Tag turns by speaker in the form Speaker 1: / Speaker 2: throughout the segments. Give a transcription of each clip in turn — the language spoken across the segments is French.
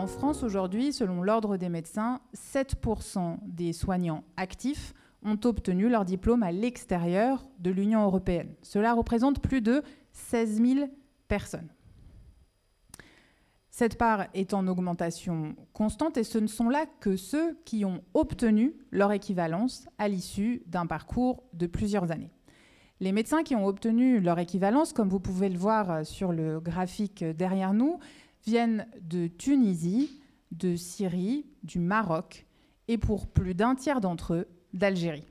Speaker 1: En France, aujourd'hui, selon l'Ordre des médecins, 7% des soignants actifs ont obtenu leur diplôme à l'extérieur de l'Union européenne. Cela représente plus de 16 000 personnes. Cette part est en augmentation constante et ce ne sont là que ceux qui ont obtenu leur équivalence à l'issue d'un parcours de plusieurs années. Les médecins qui ont obtenu leur équivalence, comme vous pouvez le voir sur le graphique derrière nous, viennent de Tunisie, de Syrie, du Maroc et pour plus d'un tiers d'entre eux, d'Algérie.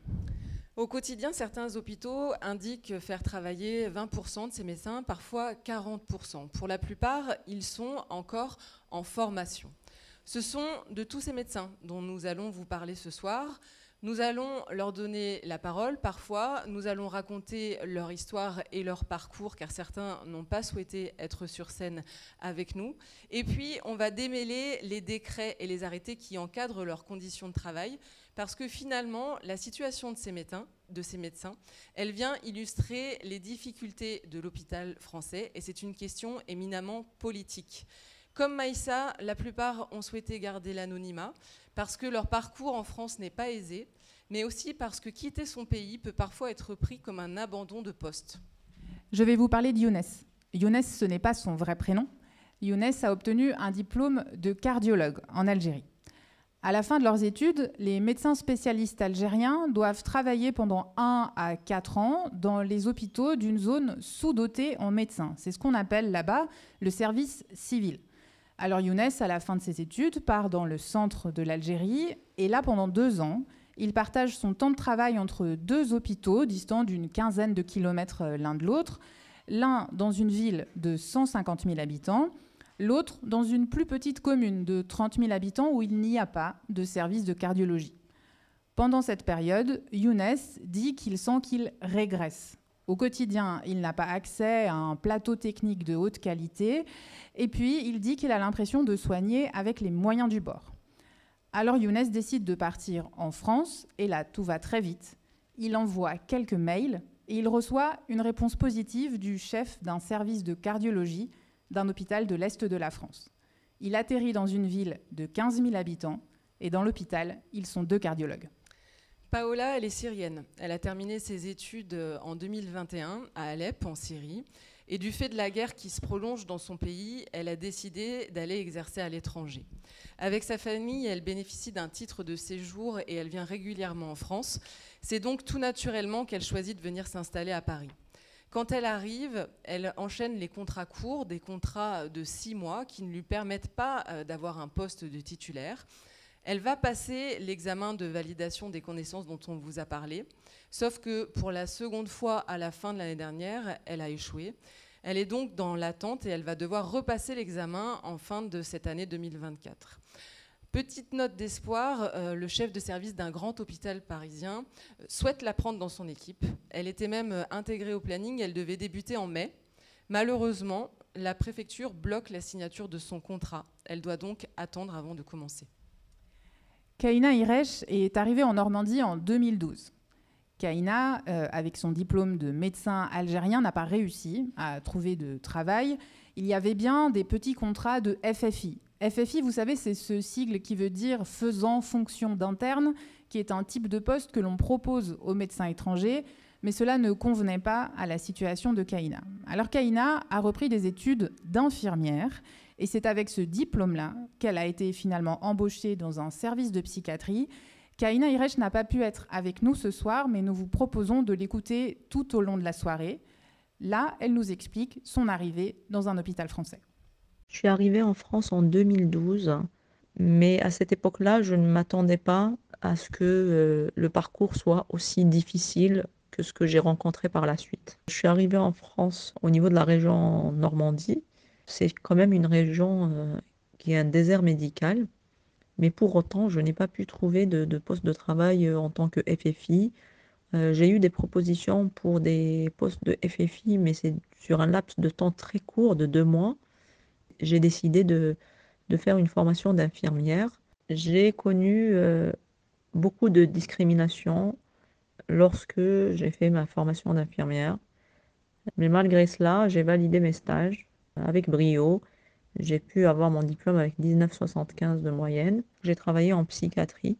Speaker 2: Au quotidien, certains hôpitaux indiquent faire travailler 20% de ces médecins, parfois 40%. Pour la plupart, ils sont encore en formation. Ce sont de tous ces médecins dont nous allons vous parler ce soir. Nous allons leur donner la parole parfois, nous allons raconter leur histoire et leur parcours, car certains n'ont pas souhaité être sur scène avec nous. Et puis, on va démêler les décrets et les arrêtés qui encadrent leurs conditions de travail, parce que finalement, la situation de ces médecins, elle vient illustrer les difficultés de l'hôpital français, et c'est une question éminemment politique. Comme Maïssa, la plupart ont souhaité garder l'anonymat, parce que leur parcours en France n'est pas aisé, mais aussi parce que quitter son pays peut parfois être pris comme un abandon de poste.
Speaker 1: Je vais vous parler de Younes. Younes, ce n'est pas son vrai prénom. Younes a obtenu un diplôme de cardiologue en Algérie. À la fin de leurs études, les médecins spécialistes algériens doivent travailler pendant 1 à 4 ans dans les hôpitaux d'une zone sous-dotée en médecins. C'est ce qu'on appelle là-bas le service civil. Alors Younes, à la fin de ses études, part dans le centre de l'Algérie et là, pendant 2 ans, il partage son temps de travail entre 2 hôpitaux distants d'une quinzaine de kilomètres l'un de l'autre, l'un dans une ville de 150 000 habitants, l'autre dans une plus petite commune de 30 000 habitants où il n'y a pas de service de cardiologie. Pendant cette période, Younes dit qu'il sent qu'il régresse. Au quotidien, il n'a pas accès à un plateau technique de haute qualité. Et puis, il dit qu'il a l'impression de soigner avec les moyens du bord. Alors Younes décide de partir en France. Et là, tout va très vite. Il envoie quelques mails et il reçoit une réponse positive du chef d'un service de cardiologie d'un hôpital de l'Est de la France. Il atterrit dans une ville de 15 000 habitants. Et dans l'hôpital, ils sont 2 cardiologues.
Speaker 2: Paola, elle est syrienne. Elle a terminé ses études en 2021 à Alep, en Syrie. Et du fait de la guerre qui se prolonge dans son pays, elle a décidé d'aller exercer à l'étranger. Avec sa famille, elle bénéficie d'un titre de séjour et elle vient régulièrement en France. C'est donc tout naturellement qu'elle choisit de venir s'installer à Paris. Quand elle arrive, elle enchaîne les contrats courts, des contrats de 6 mois qui ne lui permettent pas d'avoir un poste de titulaire. Elle va passer l'examen de validation des connaissances dont on vous a parlé, sauf que pour la seconde fois à la fin de l'année dernière, elle a échoué. Elle est donc dans l'attente et elle va devoir repasser l'examen en fin de cette année 2024. Petite note d'espoir, le chef de service d'un grand hôpital parisien souhaite la prendre dans son équipe. Elle était même intégrée au planning, elle devait débuter en mai. Malheureusement, la préfecture bloque la signature de son contrat. Elle doit donc attendre avant de commencer.
Speaker 1: Kaina Iresh est arrivée en Normandie en 2012. Kaina, avec son diplôme de médecin algérien, n'a pas réussi à trouver de travail. Il y avait bien des petits contrats de FFI. FFI, vous savez, c'est ce sigle qui veut dire faisant fonction d'interne, qui est un type de poste que l'on propose aux médecins étrangers, mais cela ne convenait pas à la situation de Kaina. Alors Kaina a repris des études d'infirmière, et c'est avec ce diplôme-là qu'elle a été finalement embauchée dans un service de psychiatrie. Kaina Iresh n'a pas pu être avec nous ce soir, mais nous vous proposons de l'écouter tout au long de la soirée. Là, elle nous explique son arrivée dans un hôpital français.
Speaker 3: Je suis arrivée en France en 2012, mais à cette époque-là, je ne m'attendais pas à ce que le parcours soit aussi difficile que ce que j'ai rencontré par la suite. Je suis arrivée en France au niveau de la région Normandie. C'est quand même une région qui est un désert médical, mais pour autant, je n'ai pas pu trouver de poste de travail en tant que FFI. J'ai eu des propositions pour des postes de FFI, mais c'est sur un laps de temps très court, de 2 mois. J'ai décidé de faire une formation d'infirmière. J'ai connu beaucoup de discrimination lorsque j'ai fait ma formation d'infirmière. Mais malgré cela, j'ai validé mes stages avec brio. J'ai pu avoir mon diplôme avec 19,75 de moyenne. J'ai travaillé en psychiatrie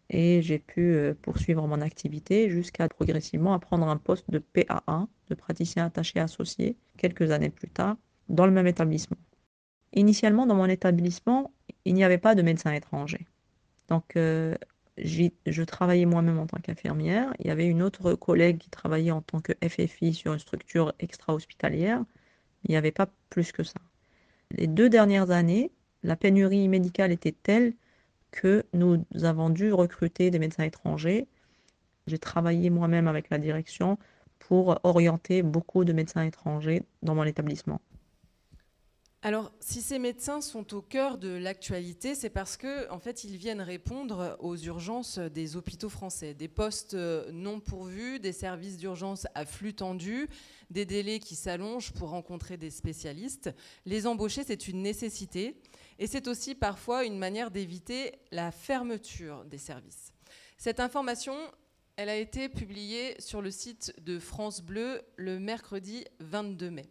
Speaker 3: et j'ai pu poursuivre mon activité jusqu'à progressivement prendre un poste de PAA, de praticien attaché associé, quelques années plus tard, dans le même établissement. Initialement, dans mon établissement, il n'y avait pas de médecins étrangers. Donc, je travaillais moi-même en tant qu'infirmière. Il y avait une autre collègue qui travaillait en tant que FFI sur une structure extra-hospitalière. Il n'y avait pas plus que ça. Les 2 dernières années, la pénurie médicale était telle que nous avons dû recruter des médecins étrangers. J'ai travaillé moi-même avec la direction pour orienter beaucoup de médecins étrangers dans mon établissement.
Speaker 2: Alors, si ces médecins sont au cœur de l'actualité, c'est parce qu'en fait, ils viennent répondre aux urgences des hôpitaux français. Des postes non pourvus, des services d'urgence à flux tendu, des délais qui s'allongent pour rencontrer des spécialistes. Les embaucher, c'est une nécessité. Et c'est aussi parfois une manière d'éviter la fermeture des services. Cette information, elle a été publiée sur le site de France Bleu le mercredi 22 mai.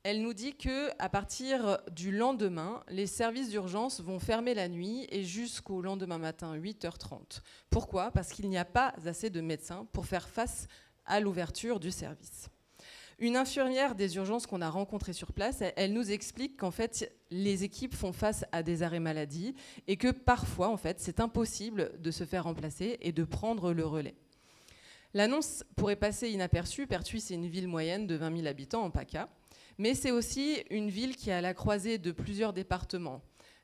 Speaker 2: Elle nous dit qu'à partir du lendemain, les services d'urgence vont fermer la nuit et jusqu'au lendemain matin, 8h30. Pourquoi ? Parce qu'il n'y a pas assez de médecins pour faire face à l'ouverture du service. Une infirmière des urgences qu'on a rencontrée sur place, elle nous explique qu'en fait, les équipes font face à des arrêts maladie et que parfois, en fait, c'est impossible de se faire remplacer et de prendre le relais. L'annonce pourrait passer inaperçue. Pertuis, c'est une ville moyenne de 20 000 habitants en PACA. Mais c'est aussi une ville qui est à la croisée de plusieurs départements,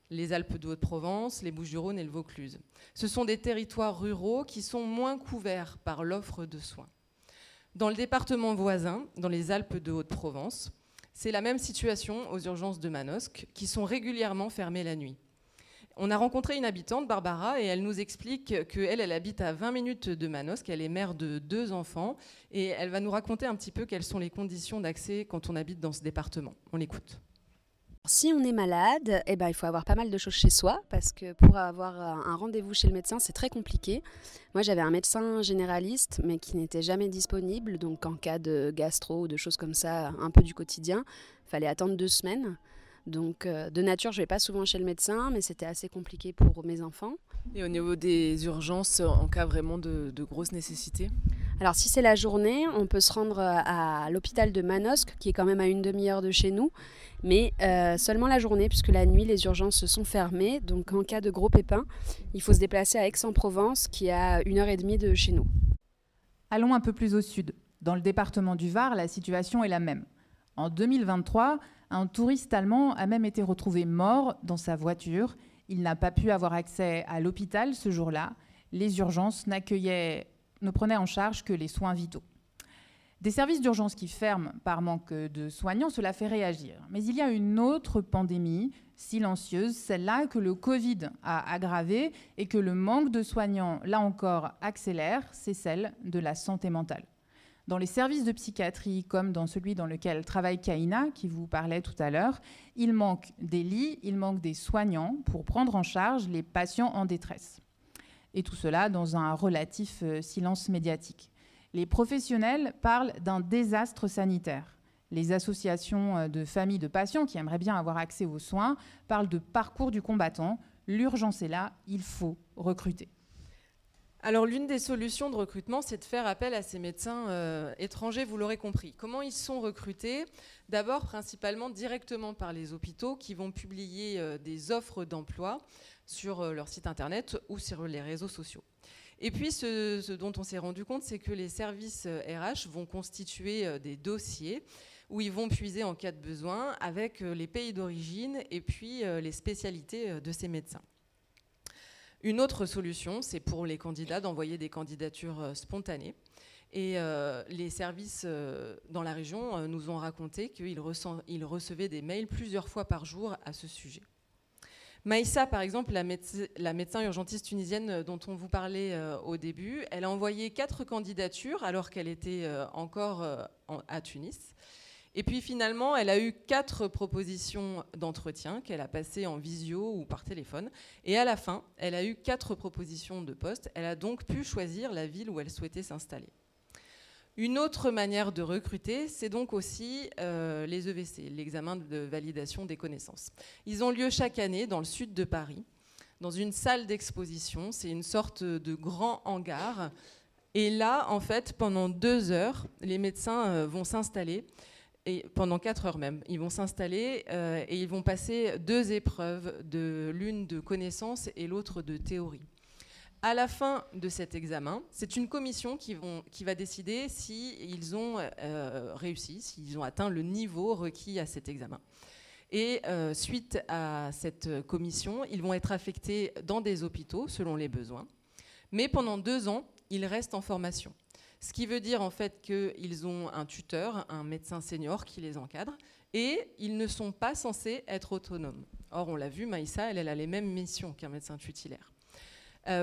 Speaker 2: les Alpes de Haute-Provence, les Bouches-du-Rhône et le Vaucluse. Ce sont des territoires ruraux qui sont moins couverts par l'offre de soins. Dans le département voisin, dans les Alpes de Haute-Provence, c'est la même situation aux urgences de Manosque, qui sont régulièrement fermées la nuit. On a rencontré une habitante, Barbara, et elle nous explique qu'elle habite à 20 minutes de Manosque, elle est mère de 2 enfants, et elle va nous raconter un petit peu quelles sont les conditions d'accès quand on habite dans ce département. On l'écoute.
Speaker 4: Si on est malade, il faut avoir pas mal de choses chez soi, parce que pour avoir un rendez-vous chez le médecin, c'est très compliqué. Moi, j'avais un médecin généraliste, mais qui n'était jamais disponible, donc en cas de gastro ou de choses comme ça, un peu du quotidien, il fallait attendre 2 semaines. Donc de nature, je ne vais pas souvent chez le médecin, mais c'était assez compliqué pour mes enfants.
Speaker 2: Et au niveau des urgences, en cas vraiment de grosses nécessités ?
Speaker 4: Alors si c'est la journée, on peut se rendre à l'hôpital de Manosque, qui est quand même à une demi-heure de chez nous, mais seulement la journée, puisque la nuit, les urgences sont fermées. Donc en cas de gros pépins, il faut se déplacer à Aix-en-Provence, qui est à 1h30 de chez nous.
Speaker 1: Allons un peu plus au sud. Dans le département du Var, la situation est la même. En 2023, un touriste allemand a même été retrouvé mort dans sa voiture. Il n'a pas pu avoir accès à l'hôpital ce jour-là. Les urgences ne prenaient en charge que les soins vitaux. Des services d'urgence qui ferment par manque de soignants, cela fait réagir. Mais il y a une autre pandémie silencieuse, celle-là que le Covid a aggravée et que le manque de soignants, là encore, accélère, c'est celle de la santé mentale. Dans les services de psychiatrie, comme dans celui dans lequel travaille Kaina, qui vous parlait tout à l'heure, il manque des lits, il manque des soignants pour prendre en charge les patients en détresse. Et tout cela dans un relatif silence médiatique. Les professionnels parlent d'un désastre sanitaire. Les associations de familles de patients qui aimeraient bien avoir accès aux soins parlent de parcours du combattant. L'urgence est là, il faut recruter.
Speaker 2: Alors l'une des solutions de recrutement, c'est de faire appel à ces médecins étrangers, vous l'aurez compris. Comment ils sont recrutés ? D'abord, principalement directement par les hôpitaux qui vont publier des offres d'emploi sur leur site internet ou sur les réseaux sociaux. Et puis ce dont on s'est rendu compte, c'est que les services RH vont constituer des dossiers où ils vont puiser en cas de besoin avec les pays d'origine et puis les spécialités de ces médecins. Une autre solution, c'est pour les candidats d'envoyer des candidatures spontanées. Et les services dans la région nous ont raconté qu'ils recevaient des mails plusieurs fois par jour à ce sujet. Maïssa, par exemple, la médecin urgentiste tunisienne dont on vous parlait au début, elle a envoyé 4 candidatures alors qu'elle était encore à Tunis. Et puis finalement, elle a eu 4 propositions d'entretien qu'elle a passées en visio ou par téléphone. Et à la fin, elle a eu 4 propositions de poste. Elle a donc pu choisir la ville où elle souhaitait s'installer. Une autre manière de recruter, c'est donc aussi les EVC, l'examen de validation des connaissances. Ils ont lieu chaque année dans le sud de Paris, dans une salle d'exposition. C'est une sorte de grand hangar. Et là, en fait, pendant 2 heures, les médecins vont s'installer, et pendant 4 heures même, ils vont s'installer et ils vont passer 2 épreuves, l'une de connaissances et l'autre de théorie. À la fin de cet examen, c'est une commission qui va décider s'ils ont réussi, s'ils ont atteint le niveau requis à cet examen. Et suite à cette commission, ils vont être affectés dans des hôpitaux selon les besoins. Mais pendant 2 ans, ils restent en formation. Ce qui veut dire en fait qu'ils ont un tuteur, un médecin senior qui les encadre, et ils ne sont pas censés être autonomes. Or, on l'a vu, Maïssa, elle a les mêmes missions qu'un médecin tutélaire.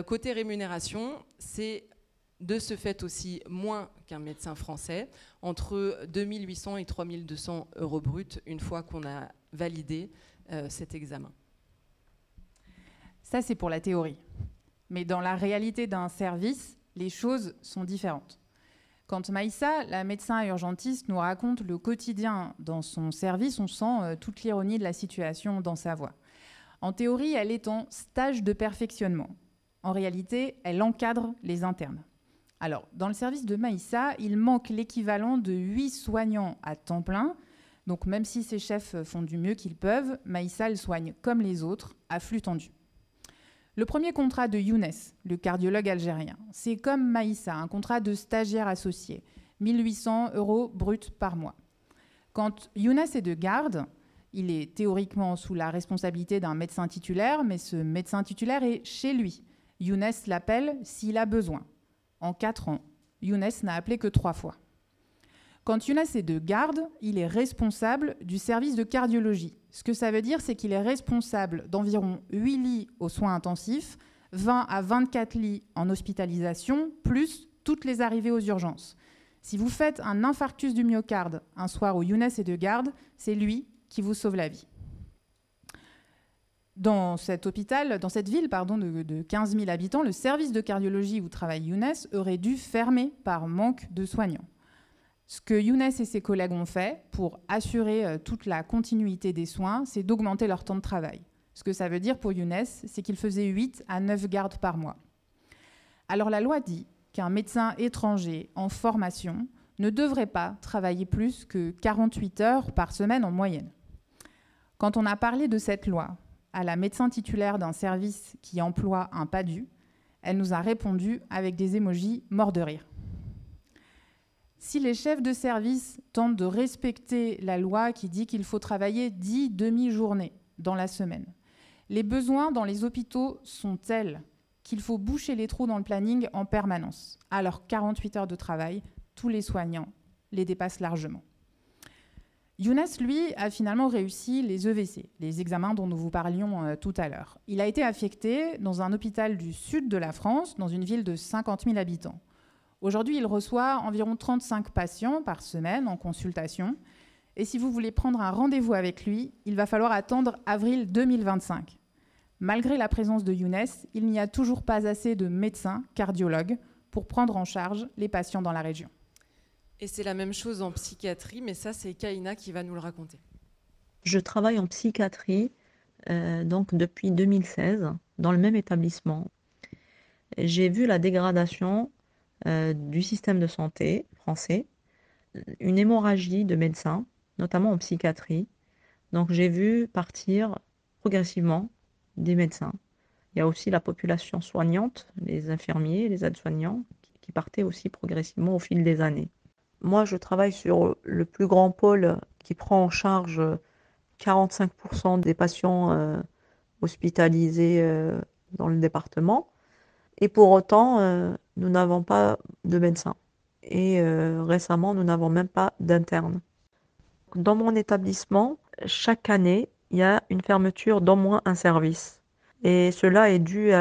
Speaker 2: Côté rémunération, c'est de ce fait aussi moins qu'un médecin français, entre 2 800 et 3 200 euros bruts une fois qu'on a validé cet examen.
Speaker 1: Ça, c'est pour la théorie. Mais dans la réalité d'un service, les choses sont différentes. Quand Maïssa, la médecin urgentiste, nous raconte le quotidien dans son service, on sent toute l'ironie de la situation dans sa voix. En théorie, elle est en stage de perfectionnement. En réalité, elle encadre les internes. Alors, dans le service de Maïssa, il manque l'équivalent de 8 soignants à temps plein. Donc, même si ses chefs font du mieux qu'ils peuvent, Maïssa le soigne comme les autres, à flux tendu. Le premier contrat de Younes, le cardiologue algérien, c'est comme Maïssa, un contrat de stagiaire associé, 1 800 euros bruts par mois. Quand Younes est de garde, il est théoriquement sous la responsabilité d'un médecin titulaire, mais ce médecin titulaire est chez lui. Younes l'appelle s'il a besoin. En 4 ans, Younes n'a appelé que 3 fois. Quand Younes est de garde, il est responsable du service de cardiologie. Ce que ça veut dire, c'est qu'il est responsable d'environ 8 lits aux soins intensifs, 20 à 24 lits en hospitalisation, plus toutes les arrivées aux urgences. Si vous faites un infarctus du myocarde un soir où Younes est de garde, c'est lui qui vous sauve la vie. Dans cette ville de 15 000 habitants, le service de cardiologie où travaille Younes aurait dû fermer par manque de soignants. Ce que Younes et ses collègues ont fait pour assurer toute la continuité des soins, c'est d'augmenter leur temps de travail. Ce que ça veut dire pour Younes, c'est qu'il faisait 8 à 9 gardes par mois. Alors la loi dit qu'un médecin étranger en formation ne devrait pas travailler plus que 48 heures par semaine en moyenne. Quand on a parlé de cette loi à la médecin titulaire d'un service qui emploie un PADU, elle nous a répondu avec des émojis morts de rire. Si les chefs de service tentent de respecter la loi qui dit qu'il faut travailler 10 demi-journées dans la semaine, les besoins dans les hôpitaux sont tels qu'il faut boucher les trous dans le planning en permanence. Alors 48 heures de travail, tous les soignants les dépassent largement. Younes, lui, a finalement réussi les EVC, les examens dont nous vous parlions tout à l'heure. Il a été affecté dans un hôpital du sud de la France, dans une ville de 50 000 habitants. Aujourd'hui, il reçoit environ 35 patients par semaine en consultation. Et si vous voulez prendre un rendez-vous avec lui, il va falloir attendre avril 2025. Malgré la présence de Younes, il n'y a toujours pas assez de médecins cardiologues pour prendre en charge les patients dans la région.
Speaker 2: Et c'est la même chose en psychiatrie, mais ça, c'est Kaina qui va nous le raconter.
Speaker 3: Je travaille en psychiatrie donc depuis 2016 dans le même établissement. J'ai vu la dégradation du système de santé français, une hémorragie de médecins, notamment en psychiatrie. Donc j'ai vu partir progressivement des médecins. Il y a aussi la population soignante, les infirmiers, les aides-soignants, qui partaient aussi progressivement au fil des années. Moi, je travaille sur le plus grand pôle qui prend en charge 45% des patients hospitalisés dans le département. Et pour autant, nous n'avons pas de médecins. Et récemment, nous n'avons même pas d'internes. Dans mon établissement, chaque année, il y a une fermeture d'au moins un service. Et cela est dû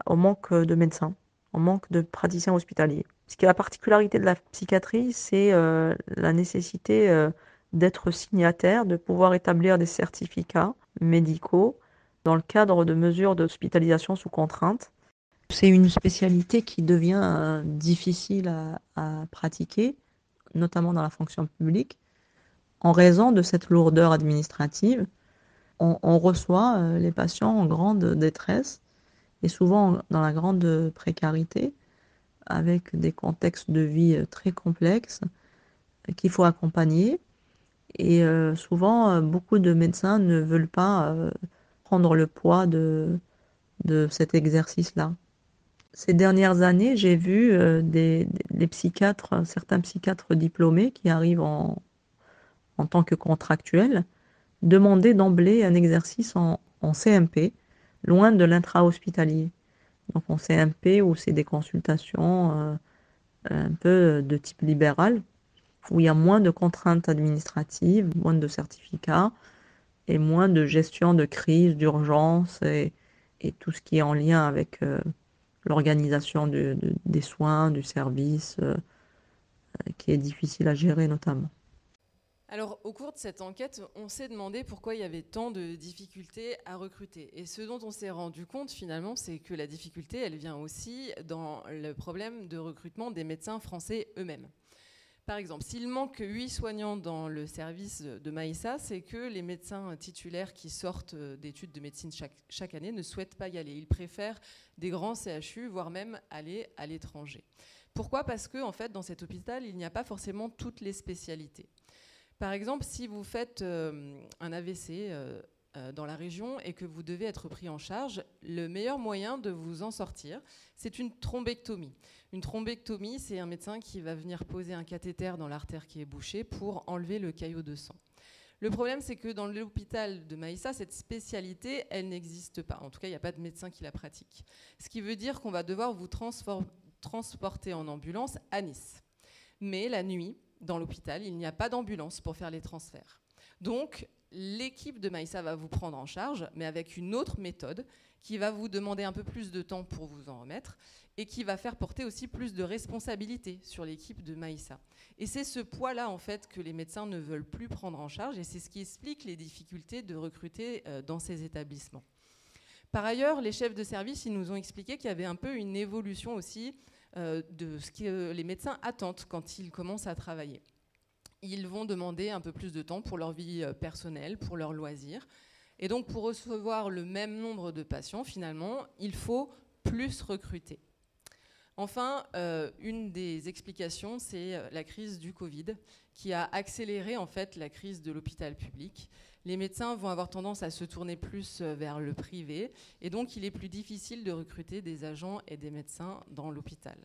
Speaker 3: au manque de médecins, au manque de praticiens hospitaliers. Ce qui est la particularité de la psychiatrie, c'est la nécessité d'être signataire, de pouvoir établir des certificats médicaux dans le cadre de mesures d'hospitalisation sous contrainte. C'est une spécialité qui devient difficile à pratiquer notamment dans la fonction publique, en raison de cette lourdeur administrative. On reçoit les patients en grande détresse et souvent dans la grande précarité, avec des contextes de vie très complexes qu'il faut accompagner. Et souvent, beaucoup de médecins ne veulent pas prendre le poids de cet exercice-là. Ces dernières années, j'ai vu des psychiatres, certains psychiatres diplômés qui arrivent en tant que contractuels, demander d'emblée un exercice en CMP, loin de l'intra-hospitalier. Donc en CMP, où c'est des consultations un peu de type libéral, où il y a moins de contraintes administratives, moins de certificats et moins de gestion de crise, d'urgence et tout ce qui est en lien avec l'organisation des soins, du service, qui est difficile à gérer notamment.
Speaker 2: Alors, au cours de cette enquête, on s'est demandé pourquoi il y avait tant de difficultés à recruter. Et ce dont on s'est rendu compte, finalement, c'est que la difficulté, elle vient aussi dans le problème de recrutement des médecins français eux-mêmes. Par exemple, s'il manque 8 soignants dans le service de Maïssa, c'est que les médecins titulaires qui sortent d'études de médecine chaque année ne souhaitent pas y aller. Ils préfèrent des grands CHU, voire même aller à l'étranger. Pourquoi ? Parce que, en fait, dans cet hôpital, il n'y a pas forcément toutes les spécialités. Par exemple, si vous faites un AVC dans la région et que vous devez être pris en charge, le meilleur moyen de vous en sortir, c'est une thrombectomie. Une thrombectomie, c'est un médecin qui va venir poser un cathéter dans l'artère qui est bouchée pour enlever le caillot de sang. Le problème, c'est que dans l'hôpital de Maïssa, cette spécialité, elle n'existe pas. En tout cas, il n'y a pas de médecin qui la pratique. Ce qui veut dire qu'on va devoir vous transporter en ambulance à Nice. Mais la nuit, dans l'hôpital, il n'y a pas d'ambulance pour faire les transferts. Donc, l'équipe de Maïssa va vous prendre en charge, mais avec une autre méthode qui va vous demander un peu plus de temps pour vous en remettre et qui va faire porter aussi plus de responsabilité sur l'équipe de Maïssa. Et c'est ce poids-là, en fait, que les médecins ne veulent plus prendre en charge et c'est ce qui explique les difficultés de recruter dans ces établissements. Par ailleurs, les chefs de service, ils nous ont expliqué qu'il y avait un peu une évolution aussi de ce que les médecins attendent quand ils commencent à travailler. Ils vont demander un peu plus de temps pour leur vie personnelle, pour leurs loisirs. Et donc, pour recevoir le même nombre de patients, finalement, il faut plus recruter. Enfin, une des explications, c'est la crise du Covid, qui a accéléré en fait la crise de l'hôpital public. Les médecins vont avoir tendance à se tourner plus vers le privé, et donc il est plus difficile de recruter des agents et des médecins dans l'hôpital.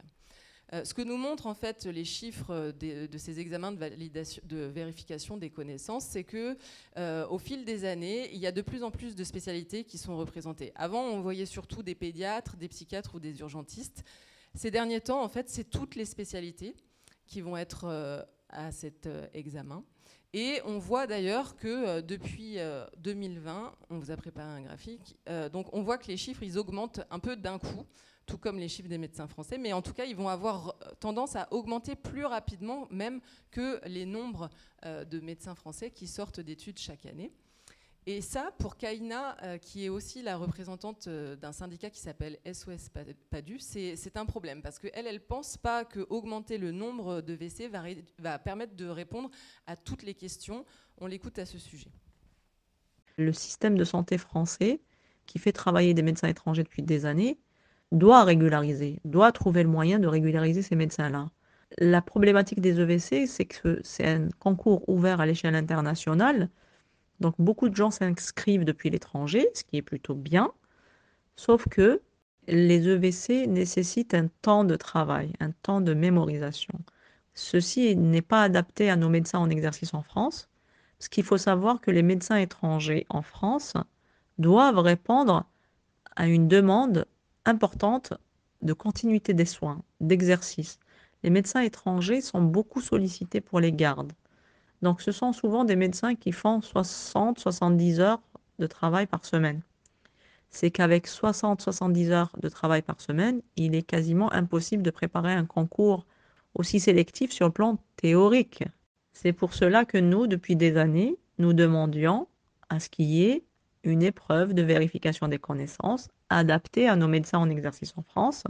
Speaker 2: Ce que nous montrent en fait les chiffres de ces examens de vérification des connaissances, c'est que au fil des années, il y a de plus en plus de spécialités qui sont représentées. Avant, on voyait surtout des pédiatres, des psychiatres ou des urgentistes. Ces derniers temps, en fait, c'est toutes les spécialités qui vont être à cet examen. Et on voit d'ailleurs que depuis 2020, on vous a préparé un graphique, donc on voit que les chiffres, ils augmentent un peu d'un coup, tout comme les chiffres des médecins français, mais en tout cas, ils vont avoir tendance à augmenter plus rapidement même que les nombres de médecins français qui sortent d'études chaque année. Et ça, pour Kaina, qui est aussi la représentante d'un syndicat qui s'appelle SOS PADU, c'est un problème, parce qu'elle ne pense pas qu'augmenter le nombre de WC va permettre de répondre à toutes les questions. On l'écoute à ce sujet.
Speaker 3: Le système de santé français, qui fait travailler des médecins étrangers depuis des années, doit régulariser, doit trouver le moyen de régulariser ces médecins-là. La problématique des EVC, c'est que c'est un concours ouvert à l'échelle internationale. Donc beaucoup de gens s'inscrivent depuis l'étranger, ce qui est plutôt bien, sauf que les EVC nécessitent un temps de travail, un temps de mémorisation. Ceci n'est pas adapté à nos médecins en exercice en France, parce qu'il faut savoir que les médecins étrangers en France doivent répondre à une demande importante de continuité des soins, d'exercice. Les médecins étrangers sont beaucoup sollicités pour les gardes. Donc ce sont souvent des médecins qui font 60-70 heures de travail par semaine. C'est qu'avec 60-70 heures de travail par semaine, il est quasiment impossible de préparer un concours aussi sélectif sur le plan théorique. C'est pour cela que nous, depuis des années, nous demandions à ce qu'il y ait une épreuve de vérification des connaissances adaptée à nos médecins en exercice en France,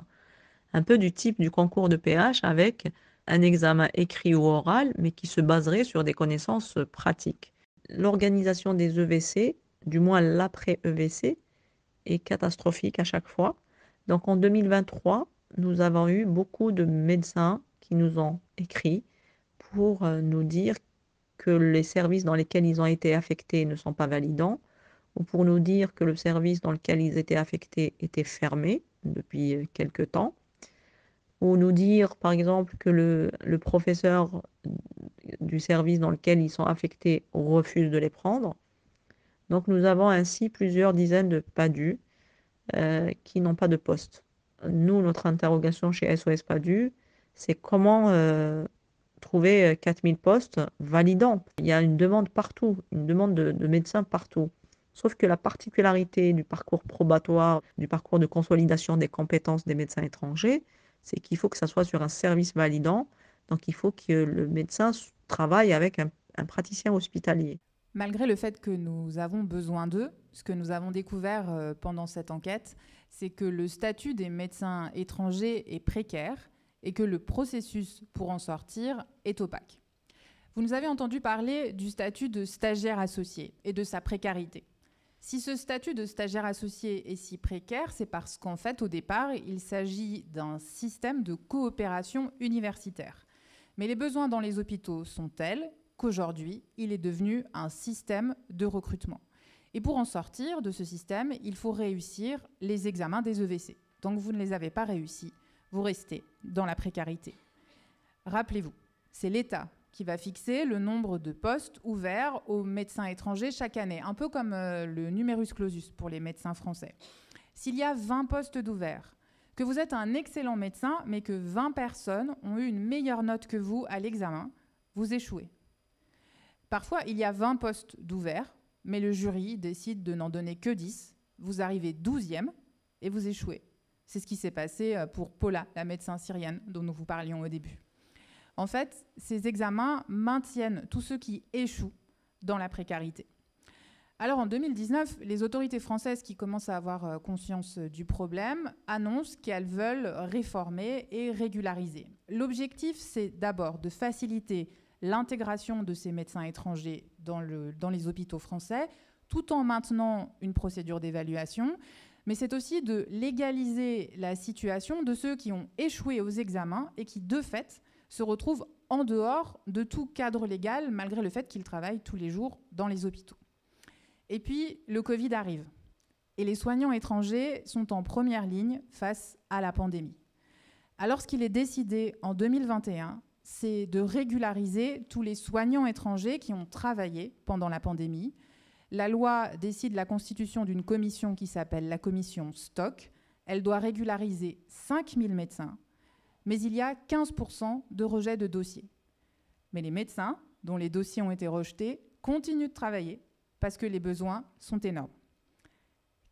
Speaker 3: un peu du type du concours de PH avec un examen écrit ou oral, mais qui se baserait sur des connaissances pratiques. L'organisation des EVC, du moins l'après-EVC, est catastrophique à chaque fois. Donc en 2023, nous avons eu beaucoup de médecins qui nous ont écrit pour nous dire que les services dans lesquels ils ont été affectés ne sont pas validants, ou pour nous dire que le service dans lequel ils étaient affectés était fermé depuis quelque temps, ou nous dire par exemple que le professeur du service dans lequel ils sont affectés refuse de les prendre. Donc nous avons ainsi plusieurs dizaines de PADU qui n'ont pas de poste. Nous, notre interrogation chez SOS PADU, c'est comment trouver 4000 postes validants. Il y a une demande partout, une demande de médecins partout. Sauf que la particularité du parcours probatoire, du parcours de consolidation des compétences des médecins étrangers, c'est qu'il faut que ça soit sur un service validant. Donc il faut que le médecin travaille avec un praticien hospitalier.
Speaker 1: Malgré le fait que nous avons besoin d'eux, ce que nous avons découvert pendant cette enquête, c'est que le statut des médecins étrangers est précaire et que le processus pour en sortir est opaque. Vous nous avez entendu parler du statut de stagiaire associé et de sa précarité. Si ce statut de stagiaire associé est si précaire, c'est parce qu'en fait, au départ, il s'agit d'un système de coopération universitaire. Mais les besoins dans les hôpitaux sont tels qu'aujourd'hui, il est devenu un système de recrutement. Et pour en sortir de ce système, il faut réussir les examens des EVC. Tant que vous ne les avez pas réussis, vous restez dans la précarité. Rappelez-vous, c'est l'État qui va fixer le nombre de postes ouverts aux médecins étrangers chaque année, un peu comme le numerus clausus pour les médecins français. S'il y a 20 postes d'ouverts, que vous êtes un excellent médecin, mais que 20 personnes ont eu une meilleure note que vous à l'examen, vous échouez. Parfois, il y a 20 postes d'ouverts, mais le jury décide de n'en donner que 10. Vous arrivez 12e et vous échouez. C'est ce qui s'est passé pour Paula, la médecin syrienne dont nous vous parlions au début. En fait, ces examens maintiennent tous ceux qui échouent dans la précarité. Alors en 2019, les autorités françaises qui commencent à avoir conscience du problème annoncent qu'elles veulent réformer et régulariser. L'objectif, c'est d'abord de faciliter l'intégration de ces médecins étrangers dans les hôpitaux français, tout en maintenant une procédure d'évaluation. Mais c'est aussi de légaliser la situation de ceux qui ont échoué aux examens et qui, de fait, se retrouvent en dehors de tout cadre légal, malgré le fait qu'ils travaillent tous les jours dans les hôpitaux. Et puis, le Covid arrive. Et les soignants étrangers sont en première ligne face à la pandémie. Alors, ce qu'il est décidé en 2021, c'est de régulariser tous les soignants étrangers qui ont travaillé pendant la pandémie. La loi décide la constitution d'une commission qui s'appelle la commission Stock. Elle doit régulariser 5000 médecins, mais il y a 15% de rejet de dossiers. Mais les médecins, dont les dossiers ont été rejetés, continuent de travailler parce que les besoins sont énormes.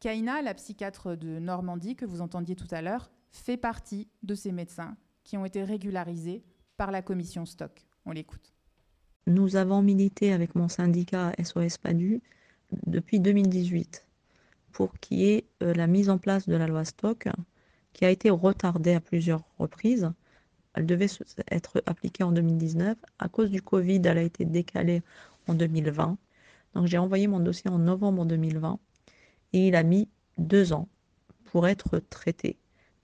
Speaker 1: Kaina, la psychiatre de Normandie que vous entendiez tout à l'heure, fait partie de ces médecins qui ont été régularisés par la commission Stock. On l'écoute.
Speaker 3: Nous avons milité avec mon syndicat SOS PADU depuis 2018 pour qu'il y ait la mise en place de la loi Stock qui a été retardée à plusieurs reprises. Elle devait être appliquée en 2019. À cause du Covid, elle a été décalée en 2020. Donc j'ai envoyé mon dossier en novembre 2020 et il a mis 2 ans pour être traité.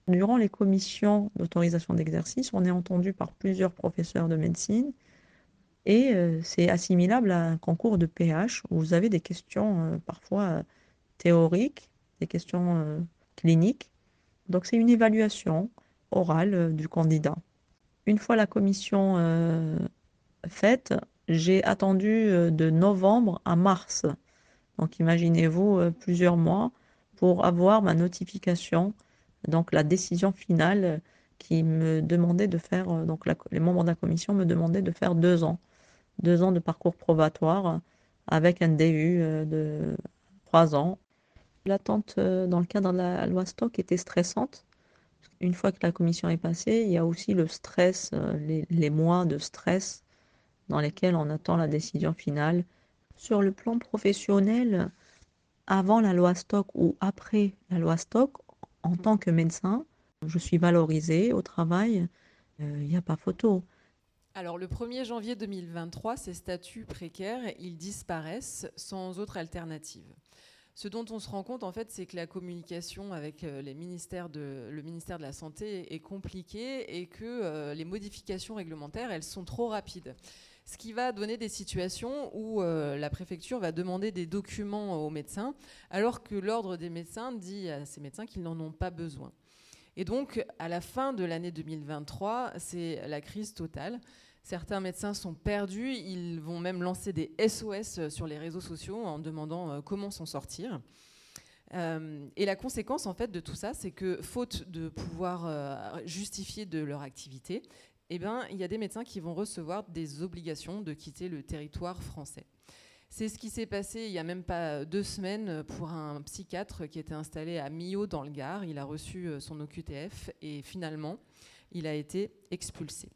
Speaker 3: Durant les commissions d'autorisation d'exercice, on est entendu par plusieurs professeurs de médecine et c'est assimilable à un concours de PH où vous avez des questions parfois théoriques, des questions cliniques. Donc c'est une évaluation orale du candidat. Une fois la commission faite, j'ai attendu de novembre à mars. Donc imaginez-vous plusieurs mois pour avoir ma notification, donc la décision finale qui me demandait de faire, donc les membres de la commission me demandaient de faire 2 ans. 2 ans de parcours probatoire avec un DU de 3 ans. L'attente dans le cadre de la loi Stock était stressante. Une fois que la commission est passée, il y a aussi le stress, les mois de stress dans lesquels on attend la décision finale. Sur le plan professionnel, avant la loi Stock ou après la loi Stock, en tant que médecin, je suis valorisée au travail, il n'y a pas photo.
Speaker 2: Alors, le 1er janvier 2023, ces statuts précaires, ils disparaissent sans autre alternative. Ce dont on se rend compte, en fait, c'est que la communication avec le ministère de la Santé est compliquée et que les modifications réglementaires, elles sont trop rapides. Ce qui va donner des situations où la préfecture va demander des documents aux médecins, alors que l'ordre des médecins dit à ces médecins qu'ils n'en ont pas besoin. Et donc, à la fin de l'année 2023, c'est la crise totale. Certains médecins sont perdus, ils vont même lancer des SOS sur les réseaux sociaux en demandant comment s'en sortir. Et la conséquence en fait de tout ça, c'est que faute de pouvoir justifier de leur activité, eh ben, il y a des médecins qui vont recevoir des obligations de quitter le territoire français. C'est ce qui s'est passé il n'y a même pas 2 semaines pour un psychiatre qui était installé à Millau dans le Gard. Il a reçu son OQTF et finalement, il a été expulsé.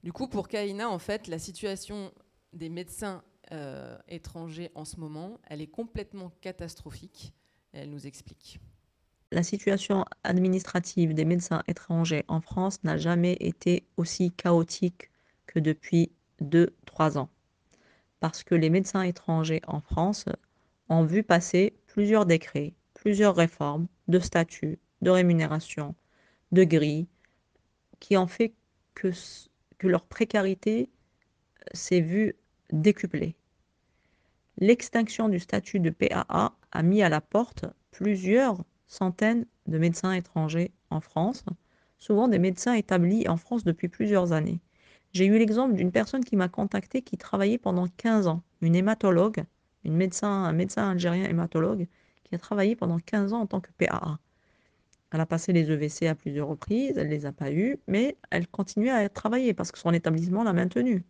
Speaker 2: Du coup, pour Kahina, en fait, la situation des médecins étrangers en ce moment, elle est complètement catastrophique. Elle nous explique.
Speaker 3: La situation administrative des médecins étrangers en France n'a jamais été aussi chaotique que depuis 2-3 ans. Parce que les médecins étrangers en France ont vu passer plusieurs décrets, plusieurs réformes de statut, de rémunération, de grille, qui ont fait que leur précarité s'est vue décuplée. L'extinction du statut de PAA a mis à la porte plusieurs centaines de médecins étrangers en France, souvent des médecins établis en France depuis plusieurs années. J'ai eu l'exemple d'une personne qui m'a contactée qui travaillait pendant 15 ans, une hématologue, un médecin algérien hématologue, qui a travaillé pendant 15 ans en tant que PAA. Elle a passé les EVC à plusieurs reprises, elle ne les a pas eues, mais elle continuait à travailler parce que son établissement l'a maintenue.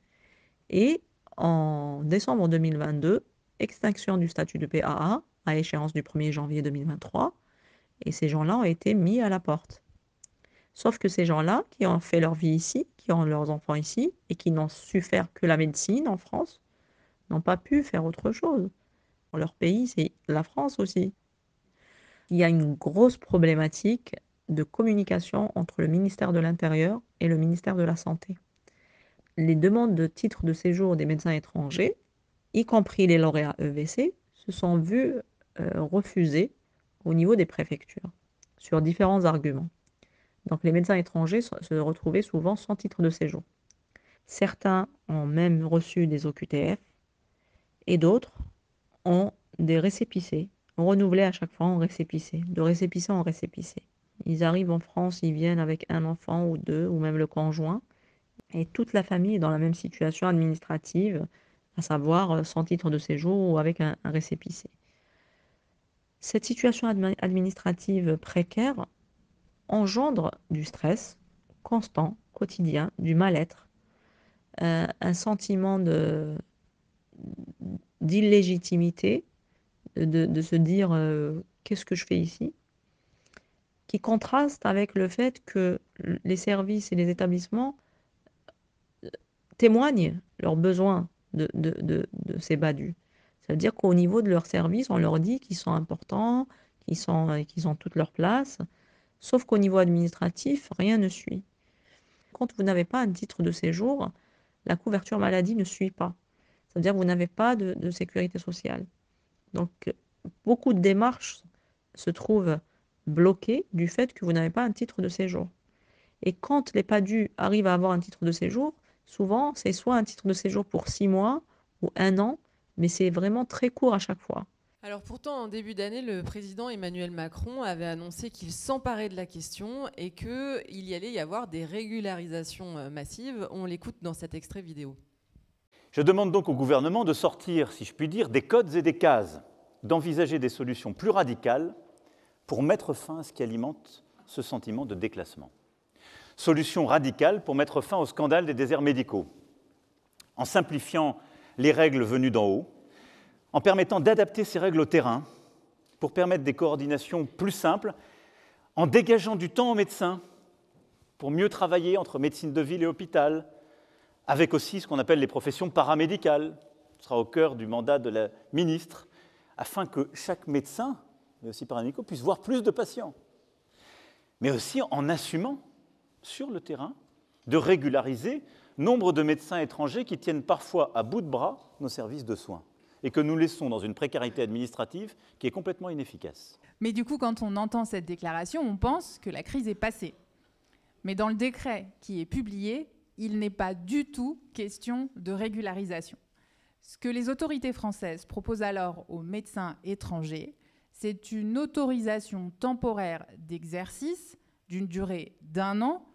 Speaker 3: Et en décembre 2022, extinction du statut de PAA à échéance du 1er janvier 2023, et ces gens-là ont été mis à la porte. Sauf que ces gens-là, qui ont fait leur vie ici, qui ont leurs enfants ici, et qui n'ont su faire que la médecine en France, n'ont pas pu faire autre chose. Leur pays, c'est la France aussi. Il y a une grosse problématique de communication entre le ministère de l'Intérieur et le ministère de la Santé. Les demandes de titres de séjour des médecins étrangers, y compris les lauréats EVC, se sont vues refusées au niveau des préfectures, sur différents arguments. Donc les médecins étrangers se retrouvaient souvent sans titre de séjour. Certains ont même reçu des OQTF et d'autres ont des récépissés, renouvelés à chaque fois en récépissé, de récépissé en récépissé. Ils arrivent en France, ils viennent avec un enfant ou 2, ou même le conjoint, et toute la famille est dans la même situation administrative, à savoir sans titre de séjour ou avec un récépissé. Cette situation administrative précaire engendre du stress constant, quotidien, du mal-être, un sentiment d'illégitimité, de se dire qu'est-ce que je fais ici, qui contraste avec le fait que les services et les établissements témoignent leurs besoins de ces badus. Ça veut dire qu'au niveau de leurs services, on leur dit qu'ils sont importants, qu'ils ont toute leur place, sauf qu'au niveau administratif, rien ne suit. Quand vous n'avez pas un titre de séjour, la couverture maladie ne suit pas. Ça veut dire que vous n'avez pas de sécurité sociale. Donc, beaucoup de démarches se trouvent bloquées du fait que vous n'avez pas un titre de séjour. Et quand les PADU arrivent à avoir un titre de séjour, souvent, c'est soit un titre de séjour pour 6 mois ou 1 an, mais c'est vraiment très court à chaque fois.
Speaker 2: Alors pourtant, en début d'année, le président Emmanuel Macron avait annoncé qu'il s'emparait de la question et qu'il y allait y avoir des régularisations massives. On l'écoute dans cet extrait vidéo.
Speaker 5: Je demande donc au gouvernement de sortir, si je puis dire, des codes et des cases, d'envisager des solutions plus radicales pour mettre fin à ce qui alimente ce sentiment de déclassement. Solutions radicales pour mettre fin au scandale des déserts médicaux, en simplifiant les règles venues d'en haut, en permettant d'adapter ces règles au terrain pour permettre des coordinations plus simples, en dégageant du temps aux médecins pour mieux travailler entre médecine de ville et hôpital, avec aussi ce qu'on appelle les professions paramédicales. Ce sera au cœur du mandat de la ministre, afin que chaque médecin, mais aussi paramédicaux, puisse voir plus de patients. Mais aussi en assumant, sur le terrain, de régulariser nombre de médecins étrangers qui tiennent parfois à bout de bras nos services de soins et que nous laissons dans une précarité administrative qui est complètement inefficace.
Speaker 1: Mais du coup, quand on entend cette déclaration, on pense que la crise est passée. Mais dans le décret qui est publié, il n'est pas du tout question de régularisation. Ce que les autorités françaises proposent alors aux médecins étrangers, c'est une autorisation temporaire d'exercice d'une durée d'1 an,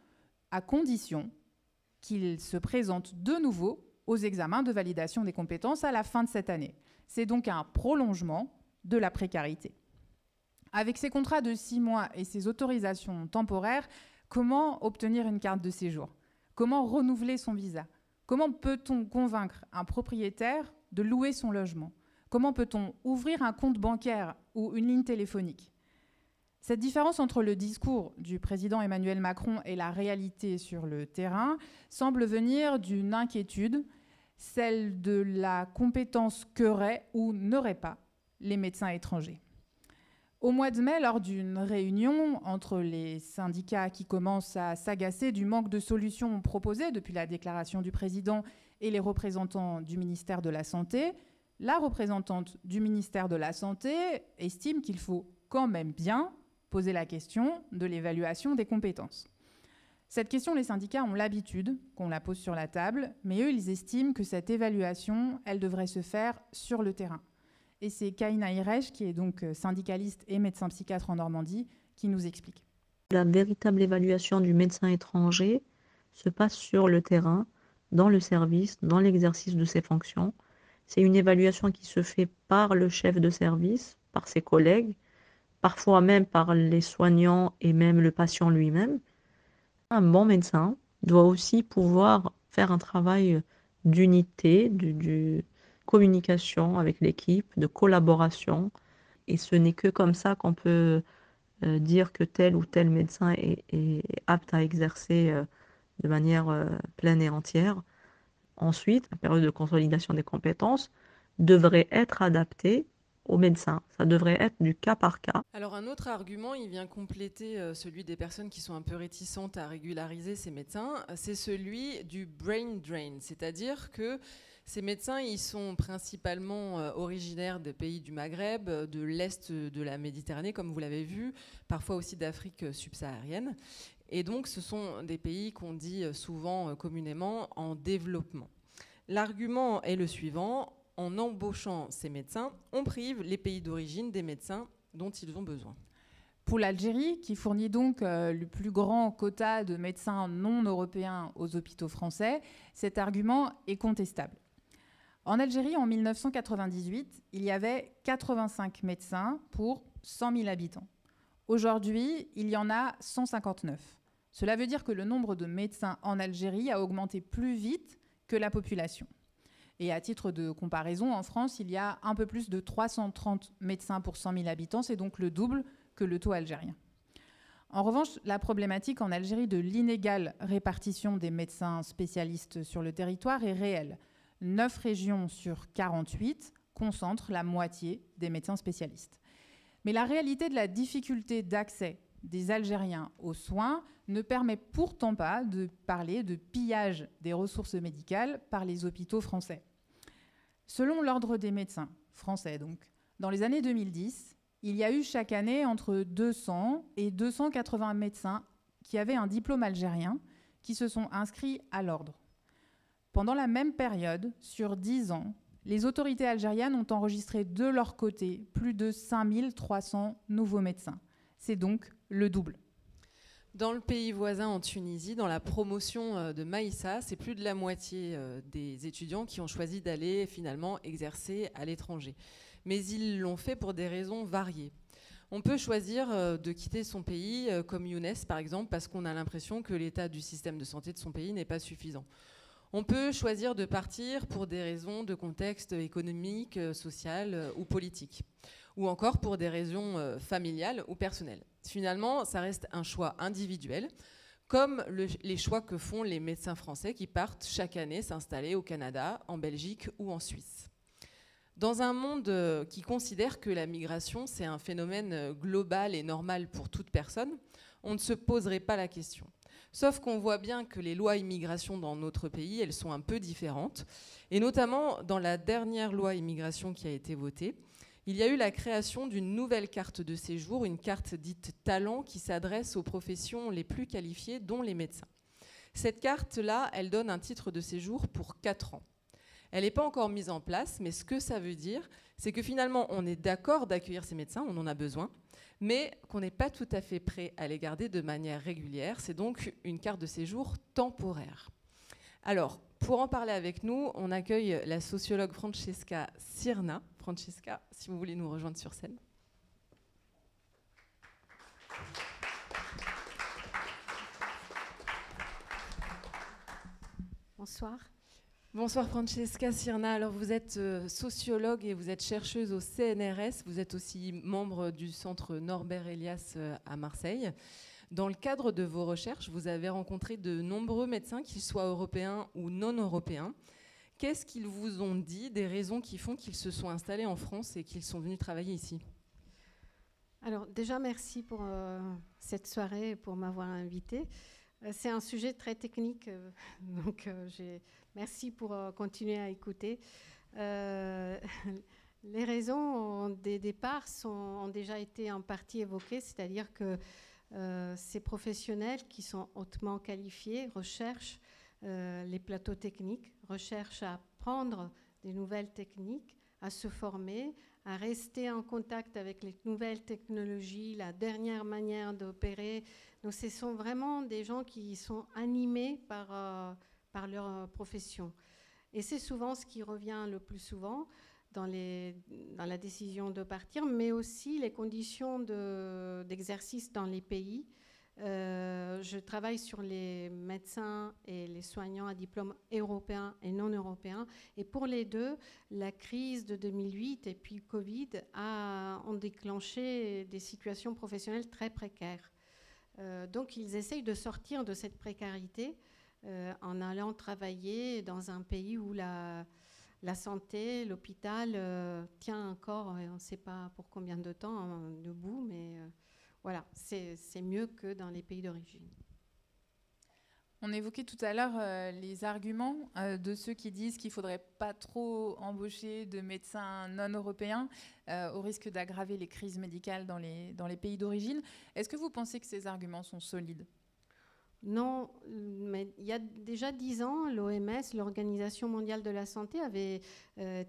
Speaker 1: à condition qu'ils se présentent de nouveau aux examens de validation des compétences à la fin de cette année. C'est donc un prolongement de la précarité. Avec ces contrats de 6 mois et ces autorisations temporaires, comment obtenir une carte de séjour? Comment renouveler son visa? Comment peut-on convaincre un propriétaire de louer son logement? Comment peut-on ouvrir un compte bancaire ou une ligne téléphonique? Cette différence entre le discours du président Emmanuel Macron et la réalité sur le terrain semble venir d'une inquiétude, celle de la compétence qu'auraient ou n'auraient pas les médecins étrangers. Au mois de mai, lors d'une réunion entre les syndicats qui commencent à s'agacer du manque de solutions proposées depuis la déclaration du président et les représentants du ministère de la Santé, la représentante du ministère de la Santé estime qu'il faut quand même bien poser la question de l'évaluation des compétences. Cette question, les syndicats ont l'habitude qu'on la pose sur la table, mais eux, ils estiment que cette évaluation, elle devrait se faire sur le terrain. Et c'est Kaina Irej, qui est donc syndicaliste et médecin psychiatre en Normandie, qui nous explique.
Speaker 3: La véritable évaluation du médecin étranger se passe sur le terrain, dans le service, dans l'exercice de ses fonctions. C'est une évaluation qui se fait par le chef de service, par ses collègues, parfois même par les soignants et même le patient lui-même. Un bon médecin doit aussi pouvoir faire un travail d'unité, de communication avec l'équipe, de collaboration. Et ce n'est que comme ça qu'on peut dire que tel ou tel médecin est apte à exercer de manière pleine et entière. Ensuite, la période de consolidation des compétences devrait être adaptée aux médecins. Ça devrait être du cas par cas.
Speaker 2: Alors un autre argument, il vient compléter celui des personnes qui sont un peu réticentes à régulariser ces médecins, c'est celui du brain drain, c'est-à-dire que ces médecins, ils sont principalement originaires des pays du Maghreb, de l'Est de la Méditerranée, comme vous l'avez vu, parfois aussi d'Afrique subsaharienne. Et donc, ce sont des pays qu'on dit souvent communément en développement. L'argument est le suivant. En embauchant ces médecins, on prive les pays d'origine des médecins dont ils ont besoin.
Speaker 1: Pour l'Algérie, qui fournit donc le plus grand quota de médecins non européens aux hôpitaux français, cet argument est contestable. En Algérie, en 1998, il y avait 85 médecins pour 100 000 habitants. Aujourd'hui, il y en a 159. Cela veut dire que le nombre de médecins en Algérie a augmenté plus vite que la population. Et à titre de comparaison, en France, il y a un peu plus de 330 médecins pour 100 000 habitants. C'est donc le double que le taux algérien. En revanche, la problématique en Algérie de l'inégale répartition des médecins spécialistes sur le territoire est réelle. 9 régions sur 48 concentrent la moitié des médecins spécialistes. Mais la réalité de la difficulté d'accès des Algériens aux soins ne permet pourtant pas de parler de pillage des ressources médicales par les hôpitaux français. Selon l'Ordre des médecins français, donc, dans les années 2010, il y a eu chaque année entre 200 et 280 médecins qui avaient un diplôme algérien qui se sont inscrits à l'Ordre. Pendant la même période, sur 10 ans, les autorités algériennes ont enregistré de leur côté plus de 5300 nouveaux médecins. C'est donc le double.
Speaker 2: Dans le pays voisin, en Tunisie, dans la promotion de Maïssa, c'est plus de la moitié des étudiants qui ont choisi d'aller finalement exercer à l'étranger. Mais ils l'ont fait pour des raisons variées. On peut choisir de quitter son pays, comme Younes par exemple, parce qu'on a l'impression que l'état du système de santé de son pays n'est pas suffisant. On peut choisir de partir pour des raisons de contexte économique, social ou politique, ou encore pour des raisons familiales ou personnelles. Finalement, ça reste un choix individuel, comme les choix que font les médecins français qui partent chaque année s'installer au Canada, en Belgique ou en Suisse. Dans un monde qui considère que la migration, c'est un phénomène global et normal pour toute personne, on ne se poserait pas la question. Sauf qu'on voit bien que les lois immigration dans notre pays, elles sont un peu différentes. Et notamment, dans la dernière loi immigration qui a été votée, il y a eu la création d'une nouvelle carte de séjour, une carte dite talent qui s'adresse aux professions les plus qualifiées, dont les médecins. Cette carte-là, elle donne un titre de séjour pour 4 ans. Elle n'est pas encore mise en place, mais ce que ça veut dire, c'est que finalement, on est d'accord d'accueillir ces médecins, on en a besoin, mais qu'on n'est pas tout à fait prêt à les garder de manière régulière. C'est donc une carte de séjour temporaire. Alors, pour en parler avec nous, on accueille la sociologue Francesca Cirna. Francesca, si vous voulez nous rejoindre sur scène.
Speaker 6: Bonsoir.
Speaker 2: Bonsoir Francesca Cirna. Alors vous êtes sociologue et vous êtes chercheuse au CNRS. Vous êtes aussi membre du centre Norbert Elias à Marseille. Dans le cadre de vos recherches, vous avez rencontré de nombreux médecins, qu'ils soient européens ou non européens. Qu'est-ce qu'ils vous ont dit des raisons qui font qu'ils se sont installés en France et qu'ils sont venus travailler ici?
Speaker 6: Alors déjà, merci pour cette soirée et pour m'avoir invitée. C'est un sujet très technique, donc merci pour continuer à écouter. Les raisons des départs ont déjà été en partie évoquées, c'est-à-dire que ces professionnels qui sont hautement qualifiés recherchent les plateaux techniques, recherchent à apprendre des nouvelles techniques, à se former, à rester en contact avec les nouvelles technologies, la dernière manière d'opérer. Donc ce sont vraiment des gens qui sont animés par leur profession. Et c'est souvent ce qui revient le plus souvent dans la décision de partir, mais aussi les conditions d'exercice dans les pays. Je travaille sur les médecins et les soignants à diplôme européen et non européen. Et pour les deux, la crise de 2008 et puis Covid ont déclenché des situations professionnelles très précaires. Donc ils essayent de sortir de cette précarité en allant travailler dans un pays où la santé, l'hôpital tient encore, on ne sait pas pour combien de temps, debout, mais voilà, c'est mieux que dans les pays d'origine.
Speaker 1: On évoquait tout à l'heure les arguments de ceux qui disent qu'il ne faudrait pas trop embaucher de médecins non européens au risque d'aggraver les crises médicales dans les pays d'origine. Est-ce que vous pensez que ces arguments sont solides ?
Speaker 6: Non, mais il y a déjà 10 ans, l'OMS, l'Organisation mondiale de la santé, avait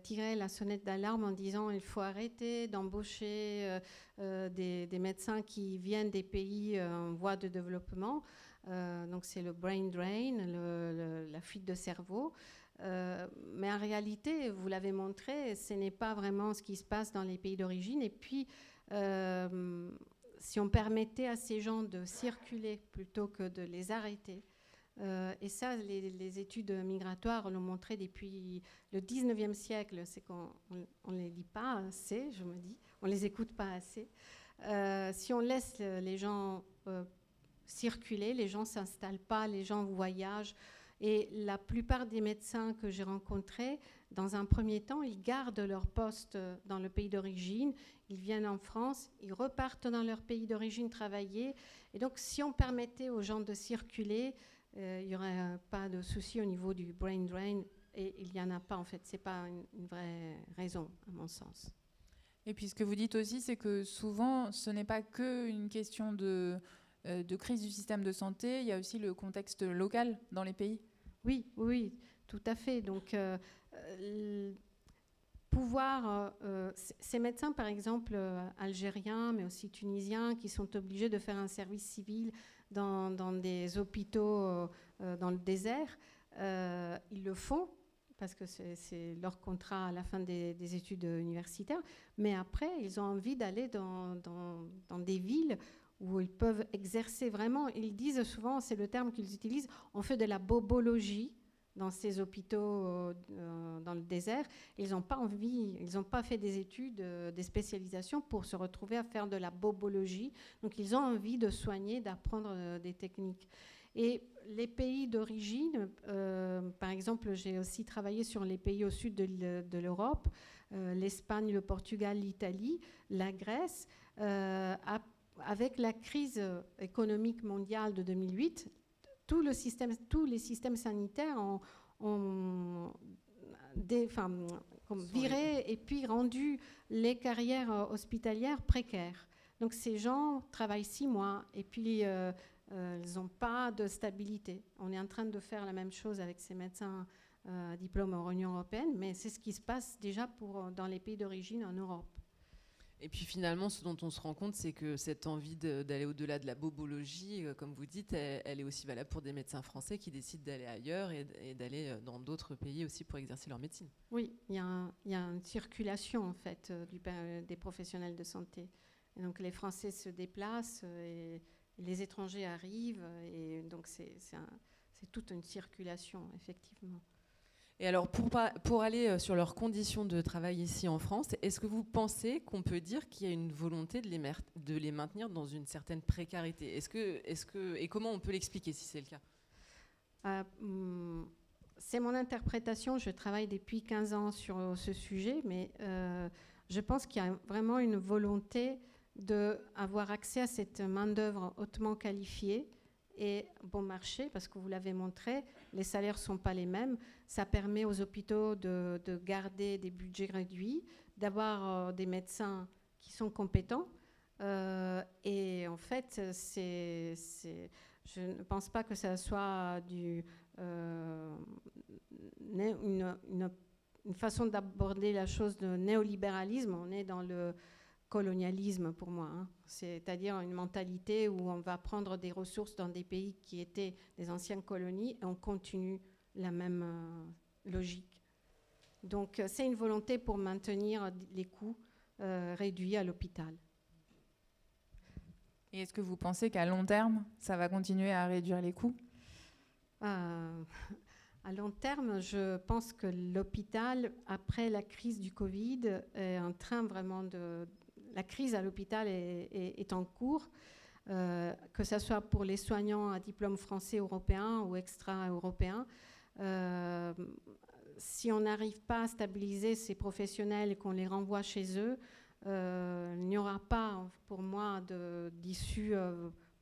Speaker 6: tiré la sonnette d'alarme en disant qu'il faut arrêter d'embaucher des médecins qui viennent des pays en voie de développement. Donc c'est le brain drain, la fuite de cerveau. Mais en réalité, vous l'avez montré, ce n'est pas vraiment ce qui se passe dans les pays d'origine. Et puis, si on permettait à ces gens de circuler plutôt que de les arrêter, et ça, les études migratoires l'ont montré depuis le 19e siècle, c'est qu'on ne les dit pas assez, je me dis, on ne les écoute pas assez. Si on laisse les gens circuler, les gens ne s'installent pas, les gens voyagent. Et la plupart des médecins que j'ai rencontrés, dans un premier temps, ils gardent leur poste dans le pays d'origine, ils viennent en France, ils repartent dans leur pays d'origine travailler. Et donc, si on permettait aux gens de circuler, il n'y aurait pas de souci au niveau du brain drain. Et il n'y en a pas, en fait. Ce n'est pas une vraie raison, à mon sens.
Speaker 1: Et puis, ce que vous dites aussi, c'est que souvent, ce n'est pas qu'une question de crise du système de santé, il y a aussi le contexte local dans les pays.
Speaker 6: Oui, tout à fait. Donc, ces médecins, par exemple, algériens, mais aussi tunisiens, qui sont obligés de faire un service civil dans des hôpitaux dans le désert, ils le font parce que c'est leur contrat à la fin des études universitaires. Mais après, ils ont envie d'aller dans des villes où ils peuvent exercer vraiment. Ils disent souvent, c'est le terme qu'ils utilisent, on fait de la bobologie dans ces hôpitaux dans le désert. Ils n'ont pas envie, ils n'ont pas fait des études, des spécialisations pour se retrouver à faire de la bobologie. Donc ils ont envie de soigner, d'apprendre des techniques. Et les pays d'origine, par exemple, j'ai aussi travaillé sur les pays au sud de l'Europe, l'Espagne, le Portugal, l'Italie, la Grèce, avec la crise économique mondiale de 2008, tous les systèmes sanitaires ont viré et puis rendu les carrières hospitalières précaires. Donc ces gens travaillent 6 mois et puis ils n'ont pas de stabilité. On est en train de faire la même chose avec ces médecins à diplôme en Union européenne, mais c'est ce qui se passe déjà dans les pays d'origine en Europe.
Speaker 2: Et puis finalement, ce dont on se rend compte, c'est que cette envie d'aller au-delà de la bobologie, comme vous dites, elle est aussi valable pour des médecins français qui décident d'aller ailleurs et d'aller dans d'autres pays aussi pour exercer leur médecine.
Speaker 6: Oui, il y a une circulation en fait des professionnels de santé. Et donc les Français se déplacent et les étrangers arrivent et donc c'est toute une circulation effectivement.
Speaker 2: Et alors, pour aller sur leurs conditions de travail ici en France, est-ce que vous pensez qu'on peut dire qu'il y a une volonté de les maintenir dans une certaine précarité ? Et comment on peut l'expliquer si c'est le cas ?
Speaker 6: C'est mon interprétation. Je travaille depuis 15 ans sur ce sujet, mais je pense qu'il y a vraiment une volonté d'avoir accès à cette main-d'œuvre hautement qualifiée et bon marché, parce que vous l'avez montré, les salaires ne sont pas les mêmes. Ça permet aux hôpitaux de garder des budgets réduits, d'avoir des médecins qui sont compétents. Et en fait, je ne pense pas que ça soit une façon d'aborder la chose de néolibéralisme. On est dans le colonialisme pour moi, hein. C'est-à-dire une mentalité où on va prendre des ressources dans des pays qui étaient des anciennes colonies et on continue la même logique. Donc c'est une volonté pour maintenir les coûts réduits à l'hôpital.
Speaker 1: Et est-ce que vous pensez qu'à long terme, ça va continuer à réduire les coûts ?
Speaker 6: À long terme, je pense que l'hôpital, après la crise du Covid, est en train vraiment la crise à l'hôpital est en cours, que ce soit pour les soignants à diplôme français, européen ou extra-européen. Si on n'arrive pas à stabiliser ces professionnels et qu'on les renvoie chez eux, il n'y aura pas, pour moi, d'issue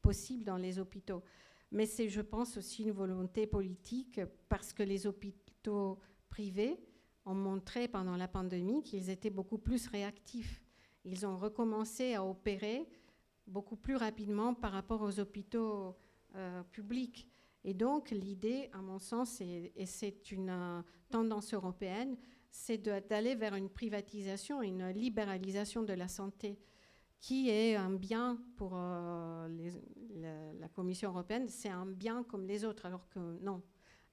Speaker 6: possible dans les hôpitaux. Mais c'est, je pense, aussi une volonté politique parce que les hôpitaux privés ont montré pendant la pandémie qu'ils étaient beaucoup plus réactifs. Ils ont recommencé à opérer beaucoup plus rapidement par rapport aux hôpitaux publics. Et donc, l'idée, à mon sens, et c'est une tendance européenne, c'est d'aller vers une privatisation, une libéralisation de la santé, qui est un bien pour la Commission européenne, c'est un bien comme les autres, alors que non.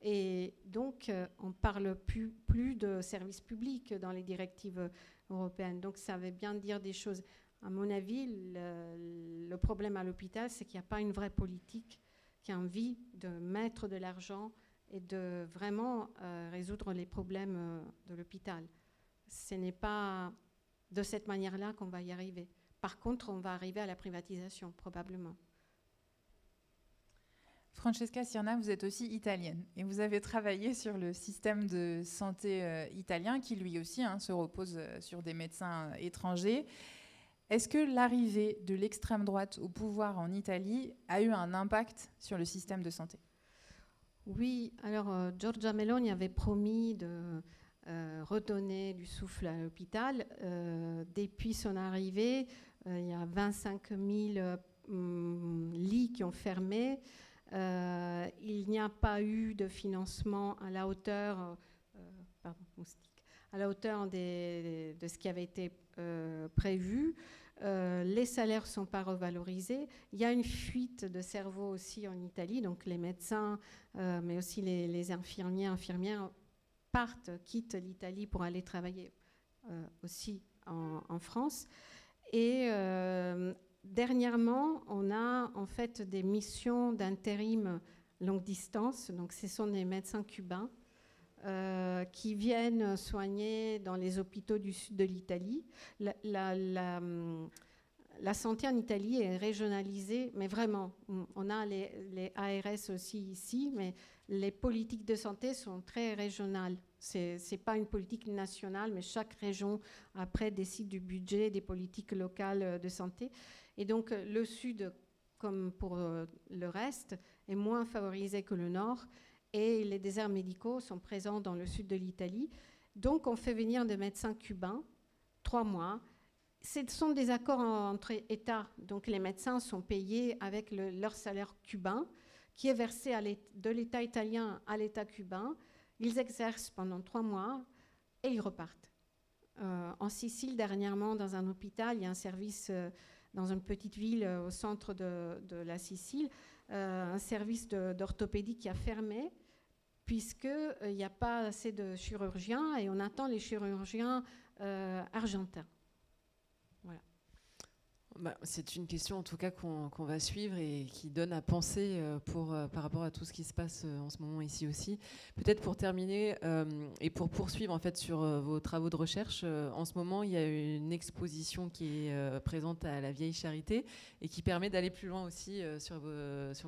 Speaker 6: Et donc, on ne parle plus de services publics dans les directives européennes. Donc, ça veut bien dire des choses. À mon avis, le problème à l'hôpital, c'est qu'il n'y a pas une vraie politique qui a envie de mettre de l'argent et de vraiment résoudre les problèmes de l'hôpital. Ce n'est pas de cette manière-là qu'on va y arriver. Par contre, on va arriver à la privatisation, probablement.
Speaker 1: Francesca Sirna, vous êtes aussi italienne et vous avez travaillé sur le système de santé italien qui lui aussi se repose sur des médecins étrangers. Est-ce que l'arrivée de l'extrême droite au pouvoir en Italie a eu un impact sur le système de santé ?
Speaker 6: Oui, alors Giorgia Meloni avait promis de redonner du souffle à l'hôpital. Depuis son arrivée, il y a 25 000 lits qui ont fermé. Il n'y a pas eu de financement à la hauteur, à la hauteur de ce qui avait été prévu. Les salaires ne sont pas revalorisés. Il y a une fuite de cerveau aussi en Italie. Donc les médecins, mais aussi les infirmières quittent l'Italie pour aller travailler aussi en France. Et dernièrement, on a en fait des missions d'intérim longue distance. Donc, ce sont des médecins cubains qui viennent soigner dans les hôpitaux du sud de l'Italie. La santé en Italie est régionalisée, mais vraiment, on a les ARS aussi ici, mais les politiques de santé sont très régionales. Ce n'est pas une politique nationale, mais chaque région, après, décide du budget des politiques locales de santé. Et donc, le Sud comme pour le reste, est moins favorisé que le nord, et les déserts médicaux sont présents dans le sud de l'Italie. Donc, on fait venir des médecins cubains, 3 mois. Ce sont des accords entre États. Donc, les médecins sont payés avec leur salaire cubain, qui est versé de l'État italien à l'État cubain. Ils exercent pendant 3 mois et ils repartent. En Sicile, dernièrement, dans un hôpital, il y a un service dans une petite ville au centre de la Sicile, un service d'orthopédie qui a fermé puisqu'il n'y a pas assez de chirurgiens et on attend les chirurgiens argentins. Voilà.
Speaker 2: Bah, c'est une question en tout cas qu'on va suivre et qui donne à penser par rapport à tout ce qui se passe en ce moment ici aussi. Peut-être pour terminer et pour poursuivre en fait sur vos travaux de recherche, en ce moment il y a une exposition qui est présente à la Vieille Charité et qui permet d'aller plus loin aussi sur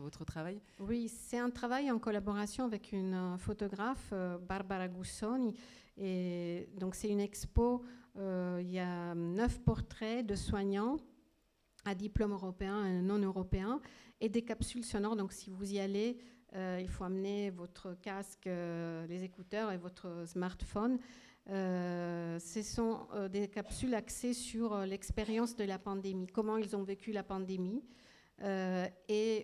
Speaker 2: votre travail.
Speaker 6: Oui, c'est un travail en collaboration avec une photographe, Barbara Gussoni. Et donc c'est une expo, il y a 9 portraits de soignants à diplôme européen et non européen, et des capsules sonores. Donc, si vous y allez, il faut amener votre casque, les écouteurs et votre smartphone. Ce sont des capsules axées sur l'expérience de la pandémie, comment ils ont vécu la pandémie. C'est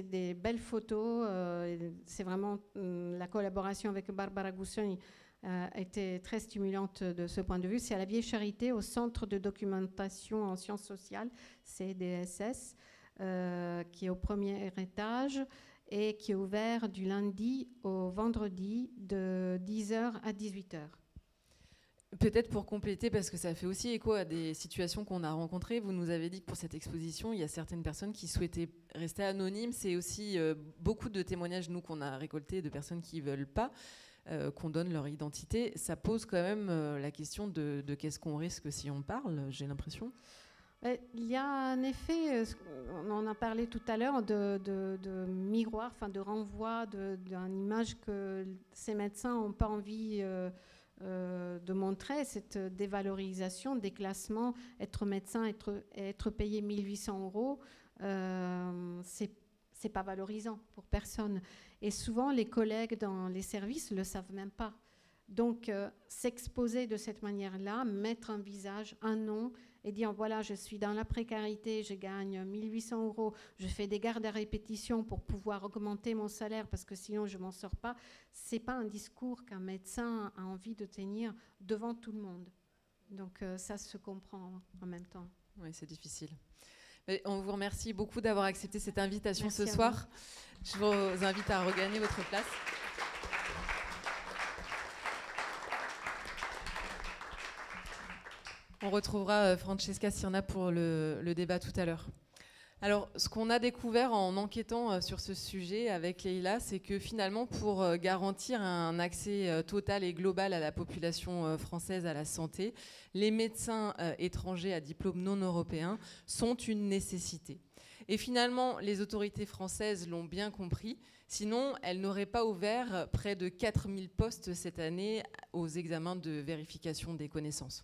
Speaker 6: des belles photos. C'est vraiment la collaboration avec Barbara Gussoni a été très stimulante de ce point de vue. C'est à la Vieille Charité, au Centre de documentation en sciences sociales, CDSS, qui est au premier étage et qui est ouvert du lundi au vendredi de 10h à 18h.
Speaker 2: Peut-être pour compléter, parce que ça fait aussi écho à des situations qu'on a rencontrées, vous nous avez dit que pour cette exposition, il y a certaines personnes qui souhaitaient rester anonymes. C'est aussi beaucoup de témoignages, nous, qu'on a récoltés de personnes qui ne veulent pas qu'on donne leur identité. Ça pose quand même la question de qu'est-ce qu'on risque si on parle, j'ai l'impression.
Speaker 6: Il y a un effet, on en a parlé tout à l'heure, de miroir, enfin de renvoi d'une image que ces médecins n'ont pas envie de montrer, cette dévalorisation, déclassement. Être médecin, être payé 1 800 €, c'est pas valorisant pour personne. Et souvent, les collègues dans les services ne le savent même pas. Donc, s'exposer de cette manière-là, mettre un visage, un nom, et dire, voilà, je suis dans la précarité, je gagne 1 800 €, je fais des gardes à répétition pour pouvoir augmenter mon salaire parce que sinon, je ne m'en sors pas. Ce n'est pas un discours qu'un médecin a envie de tenir devant tout le monde. Donc, ça se comprend en même temps.
Speaker 2: Oui, c'est difficile. Mais on vous remercie beaucoup d'avoir accepté cette invitation.
Speaker 6: Merci
Speaker 2: ce soir. Je vous invite à regagner votre place. On retrouvera Francesca Cirna pour le débat tout à l'heure. Alors, ce qu'on a découvert en enquêtant sur ce sujet avec Leïla, c'est que finalement, pour garantir un accès total et global à la population française à la santé, les médecins étrangers à diplôme non européen sont une nécessité. Et finalement, les autorités françaises l'ont bien compris, sinon elles n'auraient pas ouvert près de 4000 postes cette année aux examens de vérification des connaissances.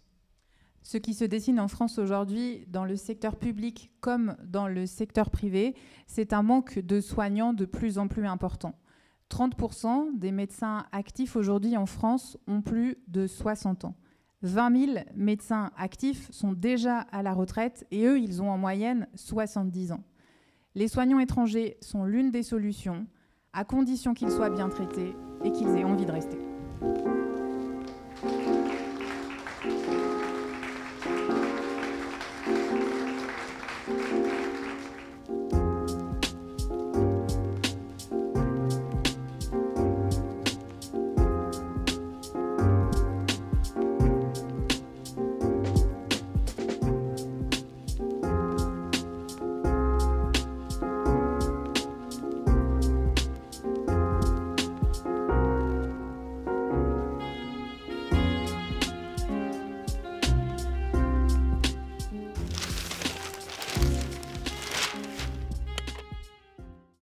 Speaker 1: Ce qui se dessine en France aujourd'hui, dans le secteur public comme dans le secteur privé, c'est un manque de soignants de plus en plus important. 30% des médecins actifs aujourd'hui en France ont plus de 60 ans. 20 000 médecins actifs sont déjà à la retraite et eux, ils ont en moyenne 70 ans. Les soignants étrangers sont l'une des solutions, à condition qu'ils soient bien traités et qu'ils aient envie de rester.